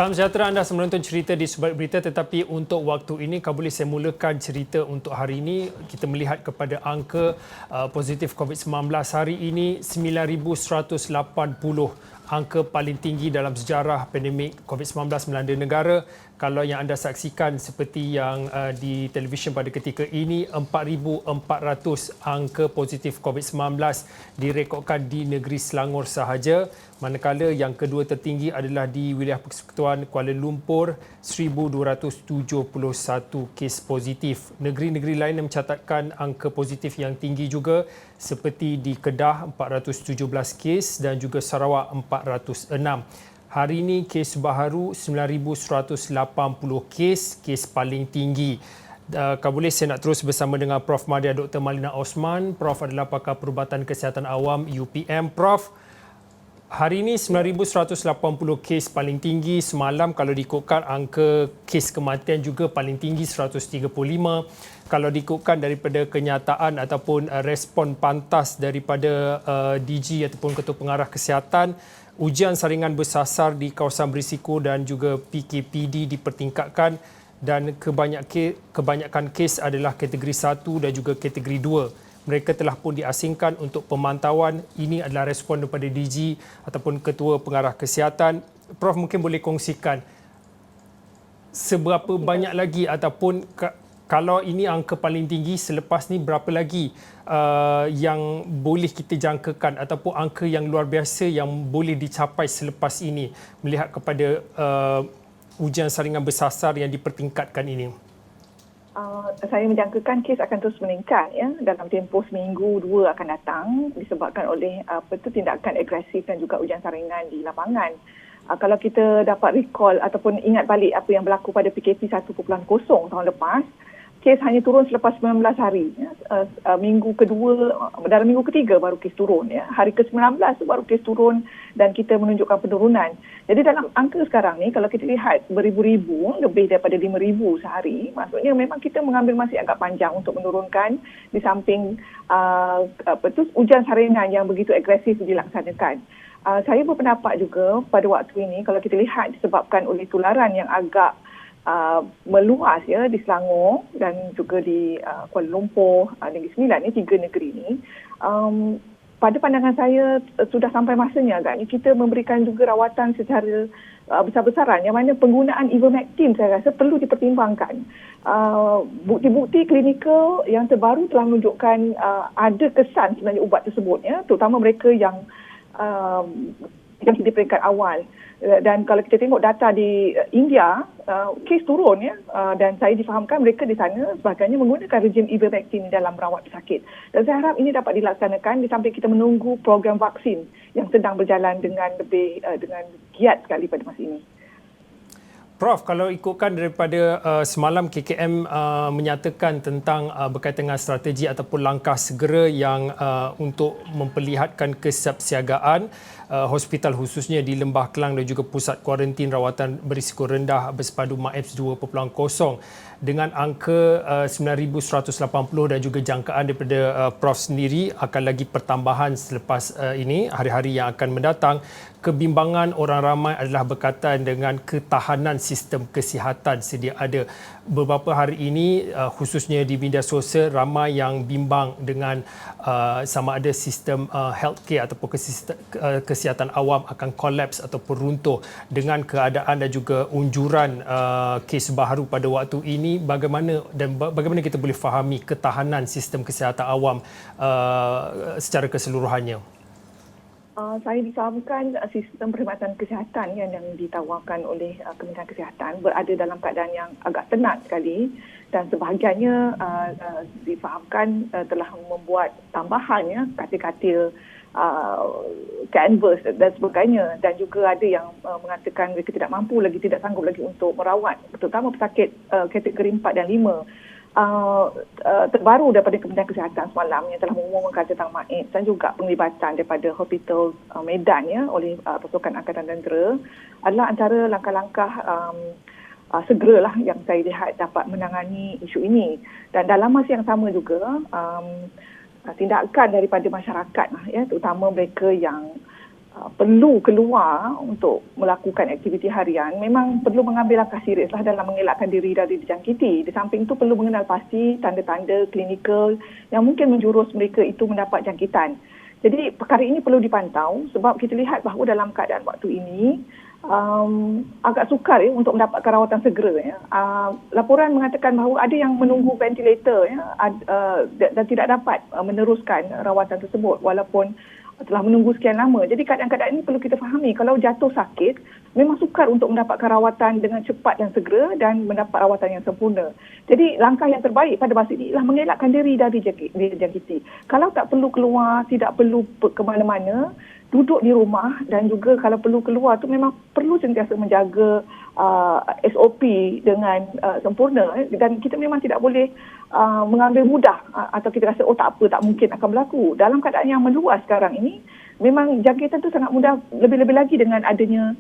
Salam sejahtera, anda menonton cerita di Sebalik Berita, tetapi untuk waktu ini, kalau boleh saya mulakan cerita untuk hari ini. Kita melihat kepada angka positif COVID-19 hari ini 9,180, angka paling tinggi dalam sejarah pandemik COVID-19 melanda negara. Kalau yang anda saksikan seperti yang di televisyen pada ketika ini, 4,400 angka positif COVID-19 direkodkan di negeri Selangor sahaja. Manakala yang kedua tertinggi adalah di wilayah Persekutuan Kuala Lumpur, 1,271 kes positif. Negeri-negeri lain yang mencatatkan angka positif yang tinggi juga seperti di Kedah 417 kes dan juga Sarawak 406. Hari ini kes baharu 9,180 kes paling tinggi. Kalau boleh saya nak terus bersama dengan Prof. Madya Dr. Malina Osman. Prof adalah pakar perubatan kesihatan awam UPM. Prof, hari ini 9,180 kes paling tinggi. Semalam kalau diikutkan angka kes kematian juga paling tinggi 135. Kalau diikutkan daripada kenyataan ataupun respon pantas daripada DG ataupun Ketua Pengarah Kesihatan, ujian saringan bersasar di kawasan berisiko dan juga PKPD dipertingkatkan dan kebanyakan kes adalah kategori 1 dan juga kategori 2. Mereka telah pun diasingkan untuk pemantauan. Ini adalah respon daripada DG ataupun Ketua Pengarah Kesihatan. Prof mungkin boleh kongsikan seberapa banyak lagi ataupun kalau ini angka paling tinggi, selepas ni berapa lagi yang boleh kita jangkakan ataupun angka yang luar biasa yang boleh dicapai selepas ini melihat kepada ujian saringan bersasar yang dipertingkatkan ini? Saya menjangkakan kes akan terus meningkat ya dalam tempoh seminggu dua akan datang disebabkan oleh tindakan agresif dan juga ujian saringan di lapangan. Kalau kita dapat recall ataupun ingat balik apa yang berlaku pada PKP 1.0 tahun lepas, kes hanya turun selepas 19 hari. Minggu kedua, dalam minggu ketiga baru kes turun. Ya. Hari ke-19 baru kes turun dan kita menunjukkan penurunan. Jadi dalam angka sekarang ni, kalau kita lihat beribu-ribu, lebih daripada 5,000 sehari, maksudnya memang kita mengambil masa agak panjang untuk menurunkan di samping ujian saringan yang begitu agresif dilaksanakan. Saya berpendapat juga pada waktu ini, kalau kita lihat disebabkan oleh tularan yang agak meluas ya di Selangor dan juga di Kuala Lumpur, Negeri Sembilan ni, 3 negeri ni. Pada pandangan saya sudah sampai masanya agaknya kita memberikan juga rawatan secara besar-besaran yang mana penggunaan ivermectin saya rasa perlu dipertimbangkan. Bukti-bukti klinikal yang terbaru telah menunjukkan ada kesan sebenarnya ubat tersebut ya, terutama mereka yang di peringkat awal. Dan kalau kita tengok data di India, kes turun ya, dan saya difahamkan mereka di sana sebagainya menggunakan rejim ivermectin dalam merawat pesakit. Dan saya harap ini dapat dilaksanakan di samping kita menunggu program vaksin yang sedang berjalan dengan lebih dengan giat sekali pada masa ini. Prof, kalau ikutkan daripada semalam KKM menyatakan tentang berkaitan dengan strategi ataupun langkah segera yang untuk memperlihatkan kesiapsiagaan hospital khususnya di Lembah Kelang dan juga pusat kuarantin rawatan berisiko rendah bersepadu MAEPS 2.0 dengan angka 9,180 dan juga jangkaan daripada Prof sendiri akan lagi pertambahan selepas ini hari-hari yang akan mendatang. Kebimbangan orang ramai adalah berkaitan dengan ketahanan sistem kesihatan sedia ada. Beberapa hari ini khususnya di media sosial ramai yang bimbang dengan sama ada sistem healthcare ataupun kesihatan awam akan kolaps ataupun runtuh dengan keadaan dan juga unjuran kes baharu pada waktu ini. Bagaimana kita boleh fahami ketahanan sistem kesihatan awam secara keseluruhannya? Saya difahamkan sistem perkhidmatan kesihatan yang ditawarkan oleh Kementerian Kesihatan berada dalam keadaan yang agak tenat sekali dan sebahagiannya difahamkan telah membuat tambahan ya, katil-katil canvas dan sebagainya, dan juga ada yang mengatakan mereka tidak mampu lagi, tidak sanggup lagi untuk merawat terutama pesakit kategori 4 dan 5. Terbaru daripada Kementerian Kesihatan semalam yang telah mengumumkan tentang MAEPS dan juga penglibatan daripada Hospital Medan ya, oleh Pasukan Angkatan Tentera adalah antara langkah-langkah segeralah yang saya lihat dapat menangani isu ini. Dan dalam masa yang sama juga tindakan daripada masyarakat ya, terutama mereka yang perlu keluar untuk melakukan aktiviti harian, memang perlu mengambil langkah serius lah dalam mengelakkan diri dari dijangkiti. Di samping itu perlu mengenal pasti tanda-tanda klinikal yang mungkin menjurus mereka itu mendapat jangkitan. Jadi perkara ini perlu dipantau sebab kita lihat bahawa dalam keadaan waktu ini agak sukar untuk mendapatkan rawatan segera. Laporan mengatakan bahawa ada yang menunggu ventilator dan tidak dapat meneruskan rawatan tersebut walaupun telah menunggu sekian lama. Jadi keadaan-keadaan ini perlu kita fahami. Kalau jatuh sakit, memang sukar untuk mendapatkan rawatan dengan cepat dan segera dan mendapat rawatan yang sempurna. Jadi langkah yang terbaik pada masa ini ialah mengelakkan diri dari dijangkiti. Kalau tak perlu keluar, tidak perlu ke mana-mana, duduk di rumah dan juga kalau perlu keluar tu memang perlu sentiasa menjaga SOP dengan sempurna dan kita memang tidak boleh mengambil mudah atau kita rasa tak apa, tak mungkin akan berlaku. Dalam keadaan yang meluas sekarang ini memang jangkitan tu sangat mudah, lebih-lebih lagi dengan adanya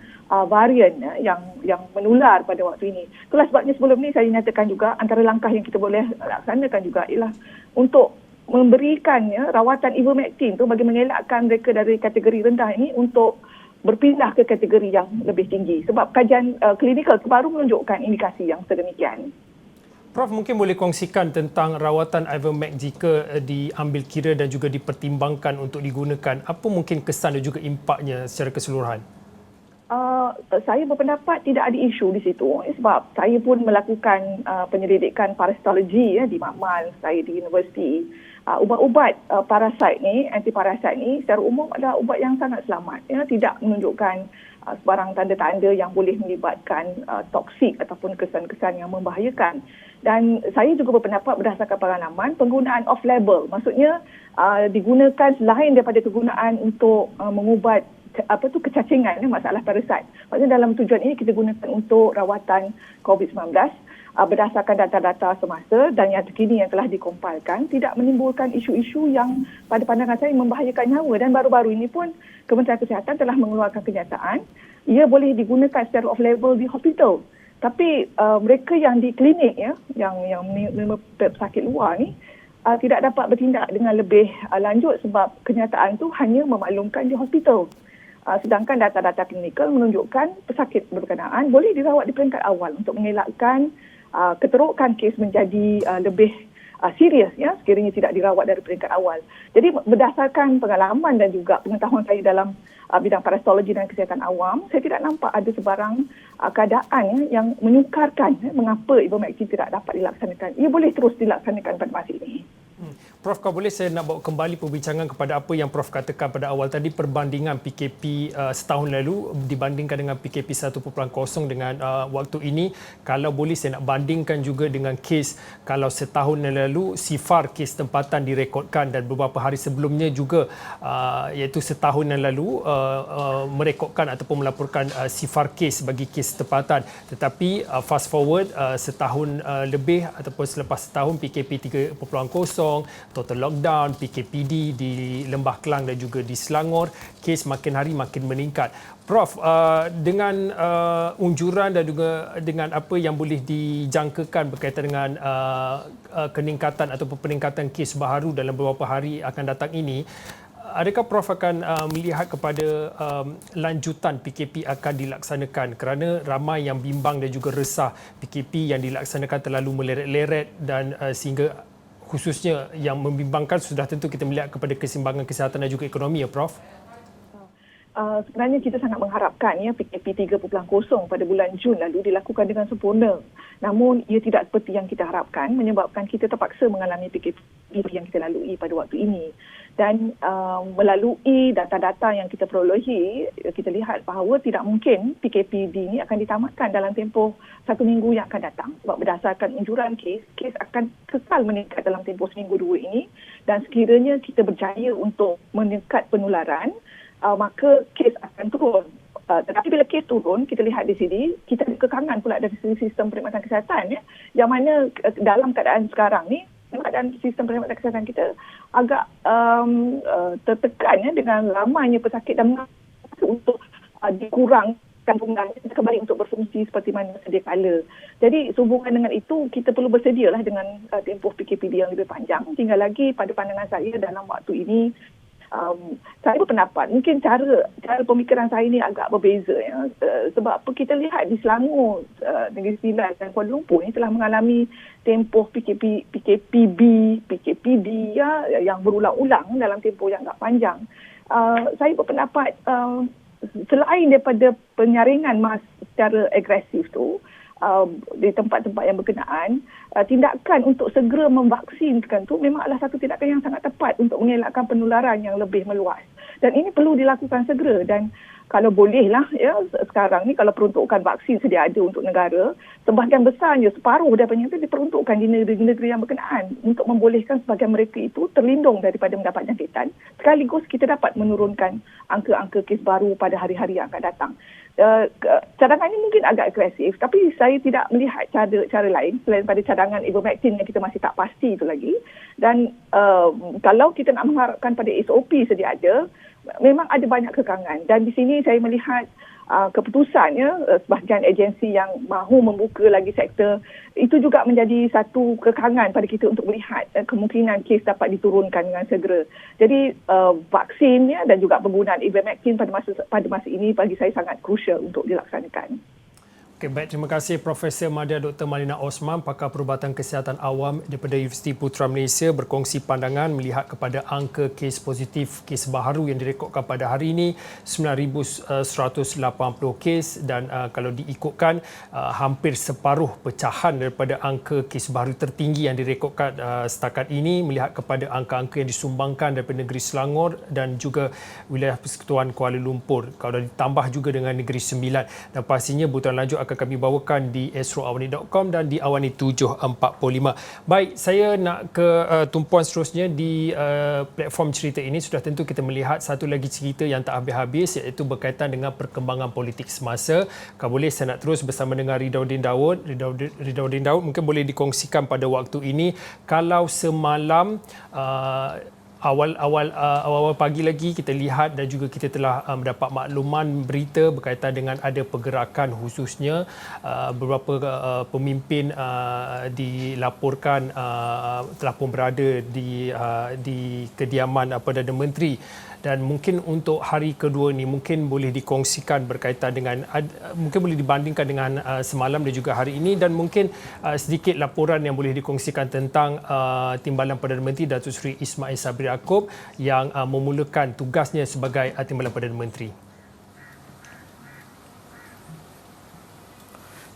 varian yang menular pada waktu ini. Itulah sebabnya sebelum ni saya nyatakan juga antara langkah yang kita boleh laksanakan juga ialah untuk memberikan rawatan ivermectin tu bagi mengelakkan mereka dari kategori rendah ini untuk berpindah ke kategori yang lebih tinggi. Sebab kajian klinikal baru menunjukkan indikasi yang sedemikian. Prof, mungkin boleh kongsikan tentang rawatan Ivermec jika diambil kira dan juga dipertimbangkan untuk digunakan. Apa mungkin kesan dan juga impaknya secara keseluruhan? Saya berpendapat tidak ada isu di situ sebab saya pun melakukan penyelidikan parasitologi di makmal saya di universiti. Ubat-ubat parasit ni, antiparasit ni secara umum adalah ubat yang sangat selamat. Tidak menunjukkan sebarang tanda-tanda yang boleh melibatkan toksik ataupun kesan-kesan yang membahayakan. Dan saya juga berpendapat berdasarkan pengalaman penggunaan off-label. Maksudnya digunakan selain daripada kegunaan untuk mengubat kecacingan, masalah parasit. Maksudnya dalam tujuan ini kita gunakan untuk rawatan COVID-19 berdasarkan data-data semasa dan yang terkini yang telah dikompilkan tidak menimbulkan isu-isu yang pada pandangan saya membahayakan nyawa. Dan baru-baru ini pun Kementerian Kesihatan telah mengeluarkan kenyataan ia boleh digunakan secara off-label di hospital. Tapi mereka yang di klinik yang pesakit luar ni tidak dapat bertindak dengan lebih lanjut sebab kenyataan tu hanya memaklumkan di hospital. Sedangkan data-data klinikal menunjukkan pesakit berkenaan boleh dirawat di peringkat awal untuk mengelakkan keterukan kes menjadi lebih serius sekiranya tidak dirawat dari peringkat awal. Jadi berdasarkan pengalaman dan juga pengetahuan saya dalam bidang parasitologi dan kesihatan awam, saya tidak nampak ada sebarang keadaan yang menyukarkan mengapa ivermectin tidak dapat dilaksanakan. Ia boleh terus dilaksanakan pada masa ini. Prof, kalau boleh saya nak bawa kembali perbincangan kepada apa yang Prof katakan pada awal tadi, perbandingan PKP setahun lalu dibandingkan dengan PKP 1.0 dengan waktu ini. Kalau boleh saya nak bandingkan juga dengan kes kalau setahun yang lalu sifar kes tempatan direkodkan dan beberapa hari sebelumnya juga iaitu setahun yang lalu merekodkan ataupun melaporkan sifar kes bagi kes tempatan. Tetapi fast forward setahun lebih ataupun selepas setahun PKP 3.0, total lockdown, PKPD di Lembah Kelang dan juga di Selangor, kes makin hari makin meningkat. Prof, dengan unjuran dan juga dengan apa yang boleh dijangkakan berkaitan dengan peningkatan ataupun peningkatan kes baharu dalam beberapa hari akan datang ini, adakah Prof akan melihat kepada lanjutan PKP akan dilaksanakan kerana ramai yang bimbang dan juga resah PKP yang dilaksanakan terlalu meleret-leret dan sehingga khususnya yang membimbangkan sudah tentu kita melihat kepada keseimbangan kesihatan dan juga ekonomi, Prof? Sebenarnya kita sangat mengharapkan PKP 3.0 pada bulan Jun lalu dilakukan dengan sempurna. Namun ia tidak seperti yang kita harapkan menyebabkan kita terpaksa mengalami PKP yang kita lalui pada waktu ini. Dan melalui data-data yang kita perolehi, kita lihat bahawa tidak mungkin PKPD ini akan ditamatkan dalam tempoh 1 minggu yang akan datang. Sebab berdasarkan unjuran kes akan kekal meningkat dalam tempoh seminggu 2 ini. Dan sekiranya kita berjaya untuk meningkat penularan, maka kes akan turun. Tetapi bila kes turun, kita lihat di sini, kita ada kekangan pula dari sistem perkhidmatan kesihatan. Yang mana dalam keadaan sekarang ni, keadaan sistem perkhidmatan kesihatan kita agak tertekan dengan lamanya pesakit dan untuk dikurangkan penggunaan kembali untuk berfungsi seperti mana sedia kala. Jadi sehubungan dengan itu kita perlu bersedialah dengan tempoh PKPD yang lebih panjang. Tinggal lagi pada pandangan saya dalam waktu ini Saya berpendapat mungkin cara pemikiran saya ni agak berbeza ya. Sebab apa kita lihat di Selangor, Negeri Sembilan dan Kuala Lumpur ni telah mengalami tempoh PKPB ya, yang berulang-ulang dalam tempoh yang agak panjang. Saya berpendapat selain daripada penyaringan mas secara agresif tu di tempat-tempat yang berkenaan, tindakan untuk segera memvaksinkan tu memang adalah satu tindakan yang sangat tepat untuk mengelakkan penularan yang lebih meluas. Dan ini perlu dilakukan segera, dan kalau bolehlah ya, sekarang ni kalau peruntukan vaksin sedia ada untuk negara, sebahagian besarnya, separuh daripadanya itu diperuntukkan di negeri-negeri yang berkenaan untuk membolehkan sebahagian mereka itu terlindung daripada mendapat jangkitan, sekaligus kita dapat menurunkan angka-angka kes baru pada hari-hari yang akan datang. Cadangan ini mungkin agak agresif, tapi saya tidak melihat cara lain selain pada cadangan ivermectin yang kita masih tak pasti itu lagi. Dan kalau kita nak mengharapkan pada SOP sedia ada, memang ada banyak kekangan. Dan di sini saya melihat keputusannya sebahagian agensi yang mahu membuka lagi sektor itu juga menjadi satu kekangan pada kita untuk melihat kemungkinan kes dapat diturunkan dengan segera. Jadi vaksinnya dan juga penggunaan ivermectin pada masa ini bagi saya sangat crucial untuk dilaksanakan. Okay, baik, terima kasih Profesor Madya Dr. Malina Osman, pakar perubatan kesihatan awam daripada Universiti Putra Malaysia, berkongsi pandangan melihat kepada angka kes positif, kes baharu yang direkodkan pada hari ini 9,180 kes, dan kalau diikutkan hampir separuh pecahan daripada angka kes baharu tertinggi yang direkodkan setakat ini melihat kepada angka-angka yang disumbangkan daripada negeri Selangor dan juga wilayah Persekutuan Kuala Lumpur. Kalau ditambah juga dengan Negeri Sembilan, dan pastinya butiran lanjut akan kami bawakan di astroawani.com dan di Awani 745. Baik, saya nak ke tumpuan seterusnya di platform cerita ini. Sudah tentu kita melihat satu lagi cerita yang tak habis-habis, iaitu berkaitan dengan perkembangan politik semasa. Kalau boleh saya nak terus bersama dengan Ridauddin Daud, mungkin boleh dikongsikan pada waktu ini, kalau semalam awal pagi lagi kita lihat dan juga kita telah mendapat makluman berita berkaitan dengan ada pergerakan, khususnya beberapa pemimpin dilaporkan telah pun berada di kediaman Perdana Menteri. Dan mungkin untuk hari kedua ni mungkin boleh dikongsikan berkaitan dengan, mungkin boleh dibandingkan dengan semalam dan juga hari ini, dan mungkin sedikit laporan yang boleh dikongsikan tentang Timbalan Perdana Menteri Datuk Seri Ismail Sabri Yaakob yang memulakan tugasnya sebagai Timbalan Perdana Menteri.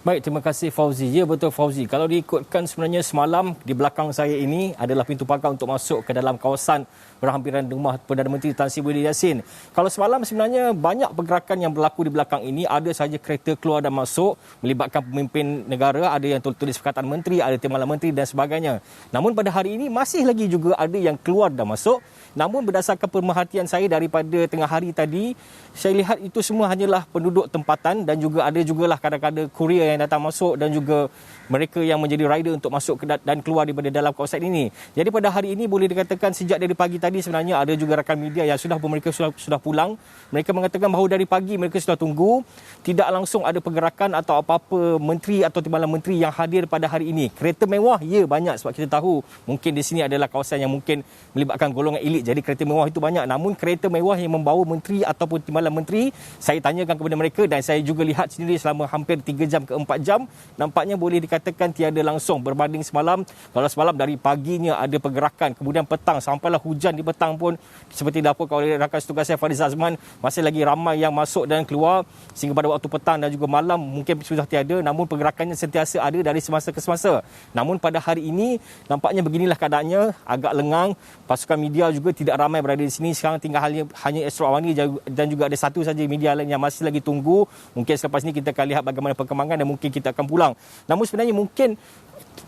Baik, terima kasih Fauzi. Ya, betul Fauzi. Kalau diikutkan sebenarnya semalam di belakang saya ini adalah pintu pagar untuk masuk ke dalam kawasan berhampiran rumah Perdana Menteri Tan Sri Muhyiddin Yassin. Kalau semalam sebenarnya banyak pergerakan yang berlaku di belakang ini. Ada saja kereta keluar dan masuk melibatkan pemimpin negara, ada yang tulis perkataan menteri, ada timbalan menteri dan sebagainya. Namun pada hari ini masih lagi juga ada yang keluar dan masuk. Namun berdasarkan pemerhatian saya daripada tengah hari tadi, saya lihat itu semua hanyalah penduduk tempatan, dan juga ada jugalah kadang-kadang kurier yang datang masuk dan juga mereka yang menjadi rider untuk masuk dan keluar daripada dalam kawasan ini. Jadi pada hari ini boleh dikatakan sejak dari pagi tadi sebenarnya ada juga rakan media yang mereka sudah pulang. Mereka mengatakan bahawa dari pagi mereka sudah tunggu, tidak langsung ada pergerakan atau apa-apa menteri atau timbalan menteri yang hadir pada hari ini. Kereta mewah, ya banyak, sebab kita tahu mungkin di sini adalah kawasan yang mungkin melibatkan golongan elit. Jadi kereta mewah itu banyak. Namun kereta mewah yang membawa menteri ataupun timbalan menteri, saya tanyakan kepada mereka dan saya juga lihat sendiri selama hampir 3 jam ke 4 jam, nampaknya boleh dikatakan tiada langsung berbanding semalam. Kalau semalam dari paginya ada pergerakan, kemudian petang sampailah hujan di petang pun seperti dilaporkan oleh rakan setugas saya Fariz Azman, masih lagi ramai yang masuk dan keluar, sehingga pada waktu petang dan juga malam mungkin sudah tiada, namun pergerakannya sentiasa ada dari semasa ke semasa. Namun pada hari ini nampaknya beginilah keadaannya, agak lengang. Pasukan media juga tidak ramai berada di sini. Sekarang tinggal hanya Astro Awani dan juga ada satu saja media lain yang masih lagi tunggu. Mungkin selepas ini kita akan lihat bagaimana perkembangan dan mungkin kita akan pulang. Namun sebenarnya mungkin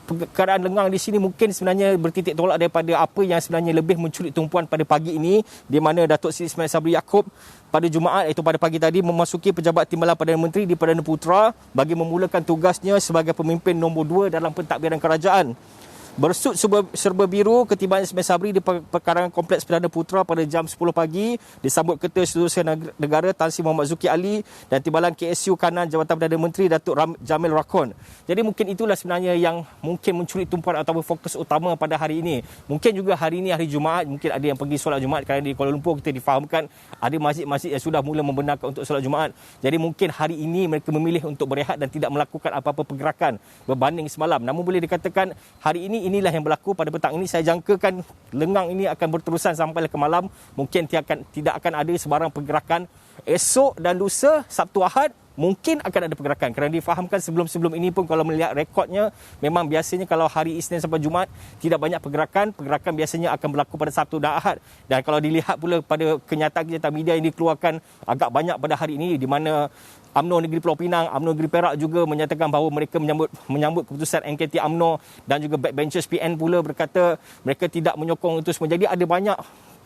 keadaan lengang di sini mungkin sebenarnya bertitik tolak daripada apa yang sebenarnya lebih menculik tumpuan pada pagi ini, di mana Datuk Seri Ismail Sabri Yaakob pada Jumaat, iaitu pada pagi tadi, memasuki pejabat Timbalan Perdana Menteri di Perdana Putra bagi memulakan tugasnya sebagai pemimpin nombor 2 dalam pentadbiran kerajaan. bersut serba biru ketimbang Ismail Sabri di perkarangan Kompleks Perdana Putra pada jam 10 pagi disambut Ketua Setiausaha Negara Tan Sri Muhammad Zulkifli Ali dan Timbalan KSU kanan Jabatan Perdana Menteri Datuk Jamil Rakon. Jadi mungkin itulah sebenarnya yang mungkin mencuri tumpuan atau fokus utama pada hari ini. Mungkin juga hari ini hari Jumaat, mungkin ada yang pergi solat Jumaat kerana di Kuala Lumpur kita difahamkan ada masjid-masjid yang sudah mula membenarkan untuk solat Jumaat. Jadi mungkin hari ini mereka memilih untuk berehat dan tidak melakukan apa-apa pergerakan berbanding semalam. Namun boleh dikatakan hari ini inilah yang berlaku pada petang ini. Saya jangkakan lengang ini akan berterusan sampai ke malam. Mungkin tidak akan ada sebarang pergerakan. Esok dan lusa, Sabtu Ahad, mungkin akan ada pergerakan. Kerana difahamkan sebelum-sebelum ini pun kalau melihat rekodnya, memang biasanya kalau hari Isnin sampai Jumaat, tidak banyak pergerakan. Pergerakan biasanya akan berlaku pada Sabtu dan Ahad. Dan kalau dilihat pula pada kenyataan media yang dikeluarkan agak banyak pada hari ini, di mana UMNO Negeri Pulau Pinang, UMNO Negeri Perak juga menyatakan bahawa mereka menyambut keputusan NKT UMNO dan juga backbenchers PN pula berkata mereka tidak menyokong itu semua. Jadi ada banyak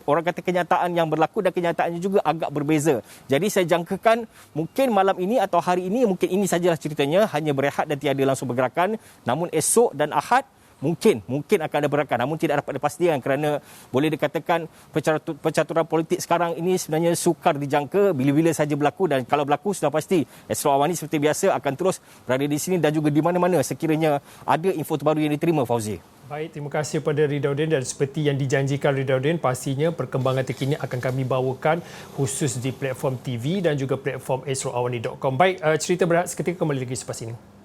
orang kata kenyataan yang berlaku dan kenyataannya juga agak berbeza. Jadi saya jangkakan mungkin malam ini atau hari ini mungkin ini sajalah ceritanya, hanya berehat dan tiada langsung bergerakan. Namun esok dan Ahad mungkin akan ada pergerakan, namun tidak dapat dipastikan kerana boleh dikatakan percaturan politik sekarang ini sebenarnya sukar dijangka bila-bila saja berlaku, dan kalau berlaku sudah pasti Astro Awani seperti biasa akan terus berada di sini dan juga di mana-mana sekiranya ada info terbaru yang diterima, Fauzi. Baik, terima kasih kepada Ridauddin, dan seperti yang dijanjikan Ridauddin, pastinya perkembangan terkini akan kami bawakan khusus di platform TV dan juga platform astroawani.com. Baik, cerita berehat seketika kembali lagi selepas ini.